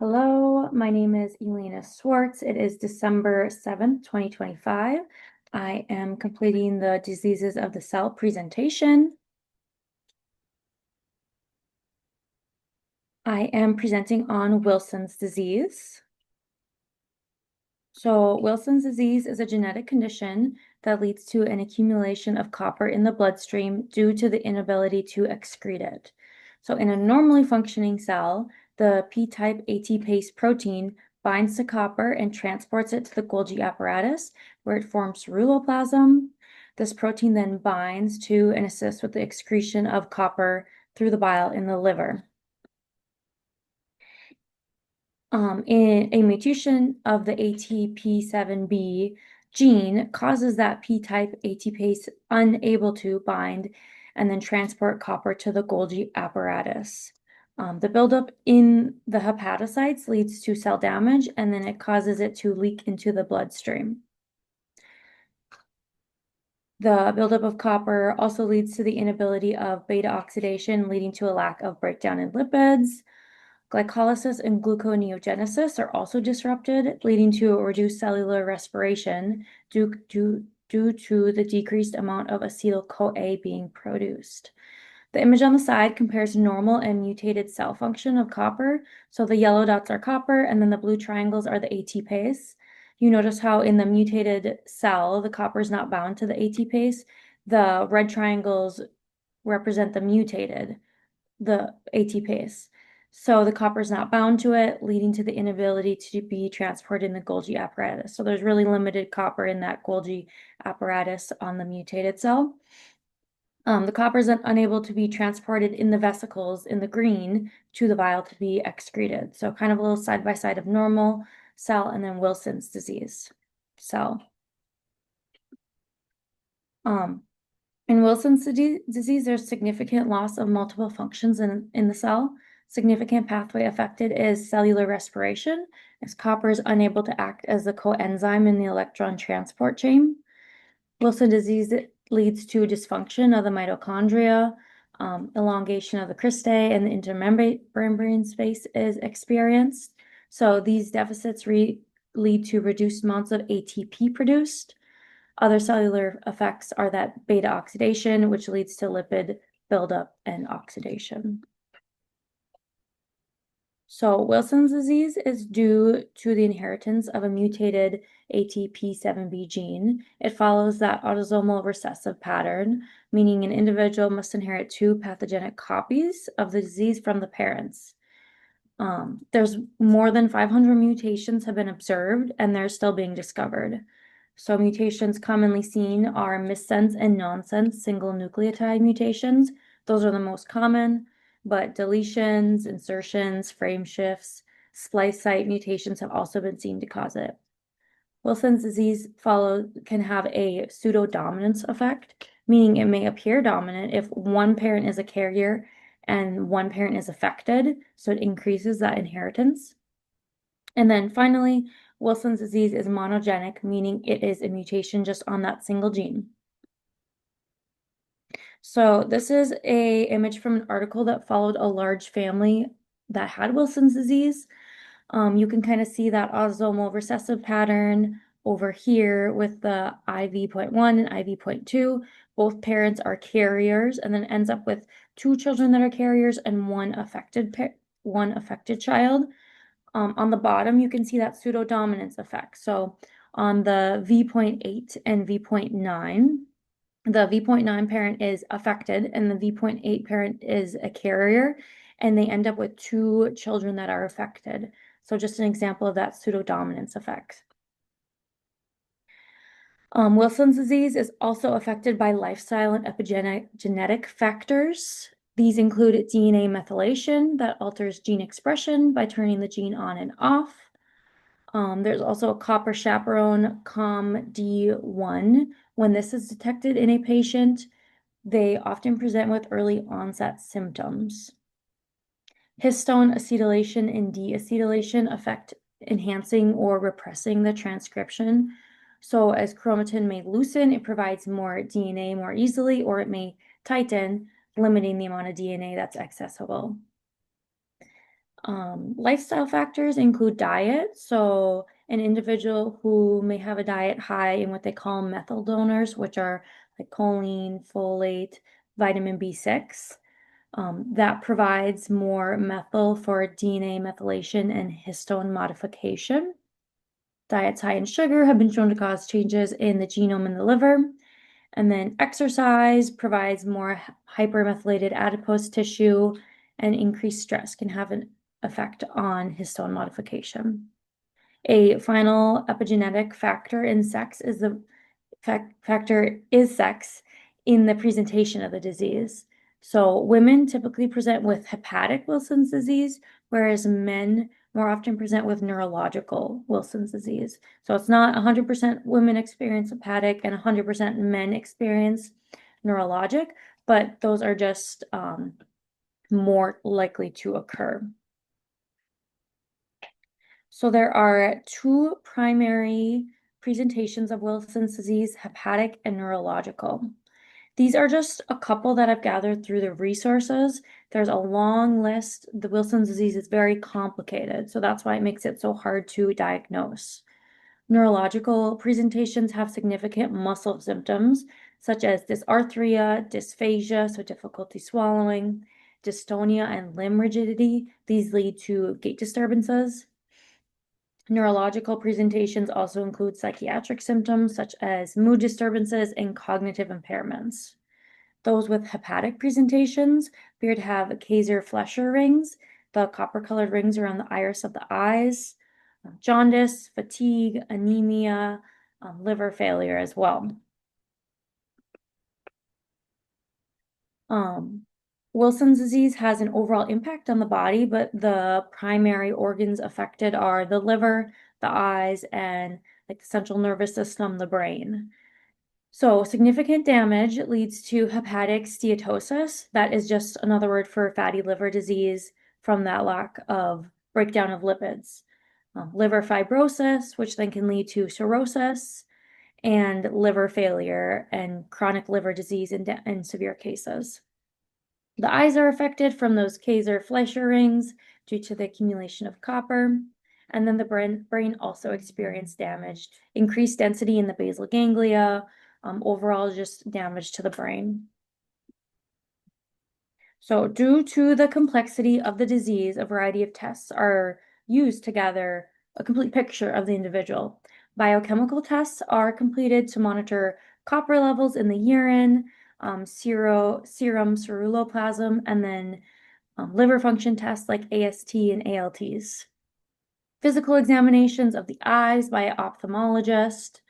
Hello, my name is Elena Swartz. It is December 7th, 2025. I am completing the diseases of the cell presentation. I am presenting on Wilson's disease. So Wilson's disease is a genetic condition that leads to an accumulation of copper in the bloodstream due to the inability to excrete it. So in a normally functioning cell, the P-type ATPase protein binds to copper and transports it to the Golgi apparatus, where it forms ceruloplasm. This protein then binds to and assists with the excretion of copper through the bile in the liver. In a mutation of the ATP7B gene causes that P-type ATPase unable to bind and then transport copper to the Golgi apparatus. The buildup in the hepatocytes leads to cell damage, and then it causes it to leak into the bloodstream. The buildup of copper also leads to the inability of beta oxidation, leading to a lack of breakdown in lipids. Glycolysis and gluconeogenesis are also disrupted, leading to a reduced cellular respiration due to the decreased amount of acetyl-CoA being produced. The image on the side compares normal and mutated cell function of copper. So the yellow dots are copper, and then the blue triangles are the ATPase. You notice how in the mutated cell, the copper is not bound to the ATPase. The red triangles represent the ATPase. So the copper is not bound to it, leading to the inability to be transported in the Golgi apparatus. So there's really limited copper in that Golgi apparatus on the mutated cell. The copper is unable to be transported in the vesicles in the green to the bile to be excreted. So kind of a little side by side of normal cell and then Wilson's disease cell. In Wilson's disease, there's significant loss of multiple functions in the cell. Significant pathway affected is cellular respiration, as copper is unable to act as a coenzyme in the electron transport chain. Wilson disease leads to dysfunction of the mitochondria, elongation of the cristae, and the intermembrane space is experienced. So these deficits lead to reduced amounts of ATP produced. Other cellular effects are that beta oxidation, which leads to lipid buildup and oxidation. So Wilson's disease is due to the inheritance of a mutated ATP7B gene. It follows that autosomal recessive pattern, meaning an individual must inherit two pathogenic copies of the disease from the parents. There's more than 500 mutations have been observed, and they're still being discovered. So mutations commonly seen are missense and nonsense single nucleotide mutations. Those are the most common, but deletions, insertions, frame shifts, splice site mutations have also been seen to cause it. Wilson's disease can have a pseudodominance effect, meaning it may appear dominant if one parent is a carrier and one parent is affected, so it increases that inheritance. And then finally, Wilson's disease is monogenic, meaning it is a mutation just on that single gene. So this is an image from an article that followed a large family that had Wilson's disease. You can kind of see that autosomal recessive pattern over here with the IV.1 and IV.2. Both parents are carriers, and then ends up with two children that are carriers and one affected child. On the bottom, you can see that pseudodominance effect. So on the V.8 and V.9, the V.9 parent is affected and the V.8 parent is a carrier, and they end up with two children that are affected. So just an example of that pseudodominance effect. Wilson's disease is also affected by lifestyle and epigenetic factors. These include DNA methylation that alters gene expression by turning the gene on and off. There's also a copper chaperone COMD1. When this is detected in a patient, they often present with early onset symptoms. Histone acetylation and deacetylation affect enhancing or repressing the transcription. So as chromatin may loosen, it provides more DNA more easily, or it may tighten, limiting the amount of DNA that's accessible. Lifestyle factors include diet. So an individual who may have a diet high in what they call methyl donors, which are like choline, folate, vitamin B6, that provides more methyl for DNA methylation and histone modification. Diets high in sugar have been shown to cause changes in the genome in the liver. And then exercise provides more hypermethylated adipose tissue, and increased stress can have an effect on histone modification. A final epigenetic factor in sex is the factor is sex in the presentation of the disease. So women typically present with hepatic Wilson's disease, whereas men more often present with neurological Wilson's disease. So it's not 100% women experience hepatic and 100% men experience neurologic, but those are just more likely to occur. So there are two primary presentations of Wilson's disease, hepatic and neurological. These are just a couple that I've gathered through the resources. There's a long list. The Wilson's disease is very complicated, so that's why it makes it so hard to diagnose. Neurological presentations have significant muscle symptoms, such as dysarthria, dysphagia, so difficulty swallowing, dystonia, and limb rigidity. These lead to gait disturbances. Neurological presentations also include psychiatric symptoms such as mood disturbances and cognitive impairments. Those with hepatic presentations appear to have Kayser-Fleischer rings, the copper-colored rings around the iris of the eyes, jaundice, fatigue, anemia, liver failure as well. Wilson's disease has an overall impact on the body, but the primary organs affected are the liver, the eyes, and like the central nervous system, the brain. So significant damage leads to hepatic steatosis. That is just another word for fatty liver disease from that lack of breakdown of lipids. Liver fibrosis, which then can lead to cirrhosis, and liver failure and chronic liver disease in severe cases. The eyes are affected from those Kayser-Fleischer rings due to the accumulation of copper. And then the brain also experienced damage, increased density in the basal ganglia, overall just damage to the brain. So due to the complexity of the disease, a variety of tests are used to gather a complete picture of the individual. Biochemical tests are completed to monitor copper levels in the urine, serum ceruloplasmin, and then liver function tests like AST and ALTs. Physical examinations of the eyes by an ophthalmologist,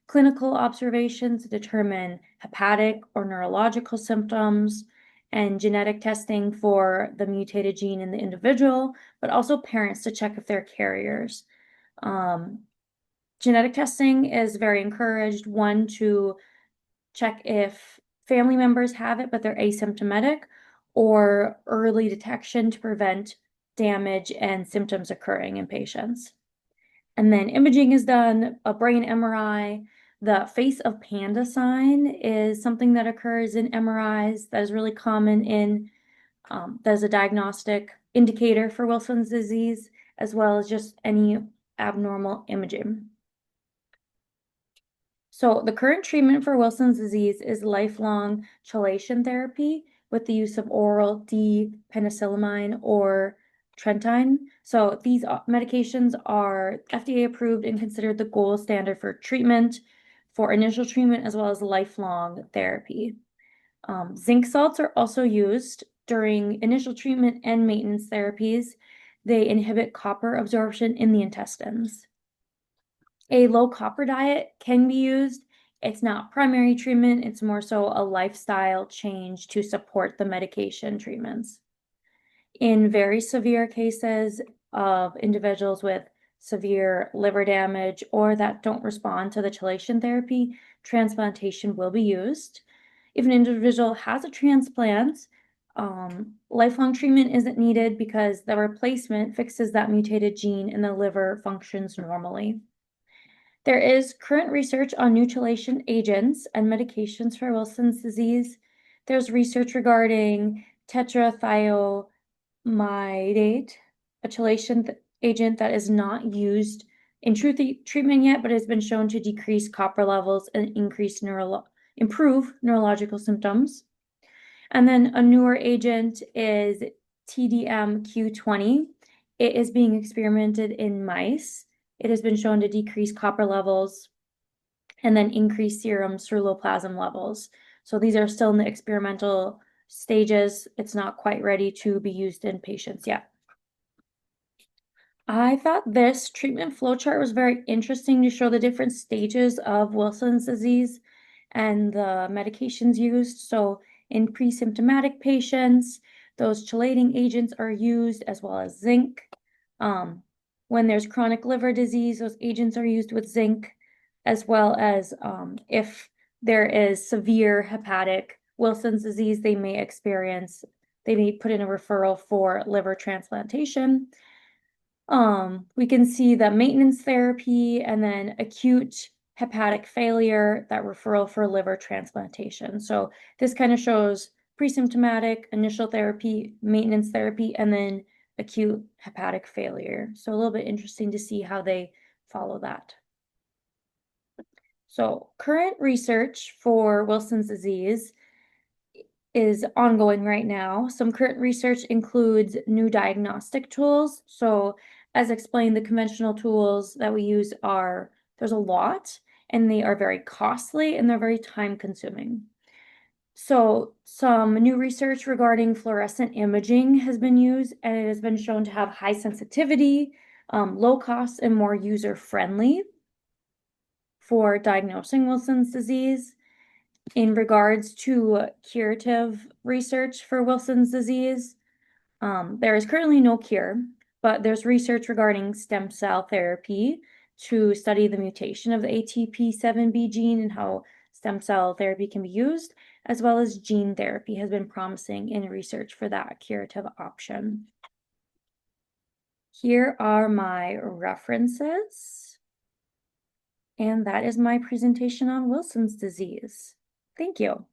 clinical observations to determine hepatic or neurological symptoms, and genetic testing for the mutated gene in the individual, but also parents to check if they're carriers. Genetic testing is very encouraged, one, to check if family members have it, but they're asymptomatic, or early detection to prevent damage and symptoms occurring in patients. And then imaging is done, a brain MRI. The face of panda sign is something that occurs in MRIs that is really common in, there's a diagnostic indicator for Wilson's disease, as well as just any abnormal imaging. So the current treatment for Wilson's disease is lifelong chelation therapy with the use of oral D-penicillamine or Trentine. So these medications are FDA approved and considered the gold standard for treatment, for initial treatment, as well as lifelong therapy. Zinc salts are also used during initial treatment and maintenance therapies. They inhibit copper absorption in the intestines. A low copper diet can be used. It's not primary treatment, it's more so a lifestyle change to support the medication treatments. In very severe cases of individuals with severe liver damage or that don't respond to the chelation therapy, transplantation will be used. If an individual has a transplant, lifelong treatment isn't needed because the replacement fixes that mutated gene and the liver functions normally. There is current research on new chelation agents and medications for Wilson's disease. There's research regarding tetrathiomidate, a chelation agent that is not used in treatment yet, but has been shown to decrease copper levels and improve neurological symptoms. And then a newer agent is TDM-Q20. It is being experimented in mice. It has been shown to decrease copper levels and then increase serum ceruloplasmin levels. So these are still in the experimental stages. It's not quite ready to be used in patients yet. I thought this treatment flowchart was very interesting to show the different stages of Wilson's disease and the medications used. So in pre-symptomatic patients, those chelating agents are used as well as zinc. When there's chronic liver disease, those agents are used with zinc, as well as if there is severe hepatic Wilson's disease, they may put in a referral for liver transplantation. We can see the maintenance therapy and then acute hepatic failure, that referral for liver transplantation. So this kind of shows pre-symptomatic, initial therapy, maintenance therapy, and then acute hepatic failure. So a little bit interesting to see how they follow that. So current research for Wilson's disease is ongoing right now. Some current research includes new diagnostic tools. So as explained, the conventional tools that we use there's a lot, and they are very costly and they're very time consuming. So some new research regarding fluorescent imaging has been used, and it has been shown to have high sensitivity, low cost, and more user-friendly for diagnosing Wilson's disease. In regards to curative research for Wilson's disease, there is currently no cure, but there's research regarding stem cell therapy to study the mutation of the ATP7B gene and how stem cell therapy can be used, as well as gene therapy has been promising in research for that curative option. Here are my references, and that is my presentation on Wilson's disease. Thank you.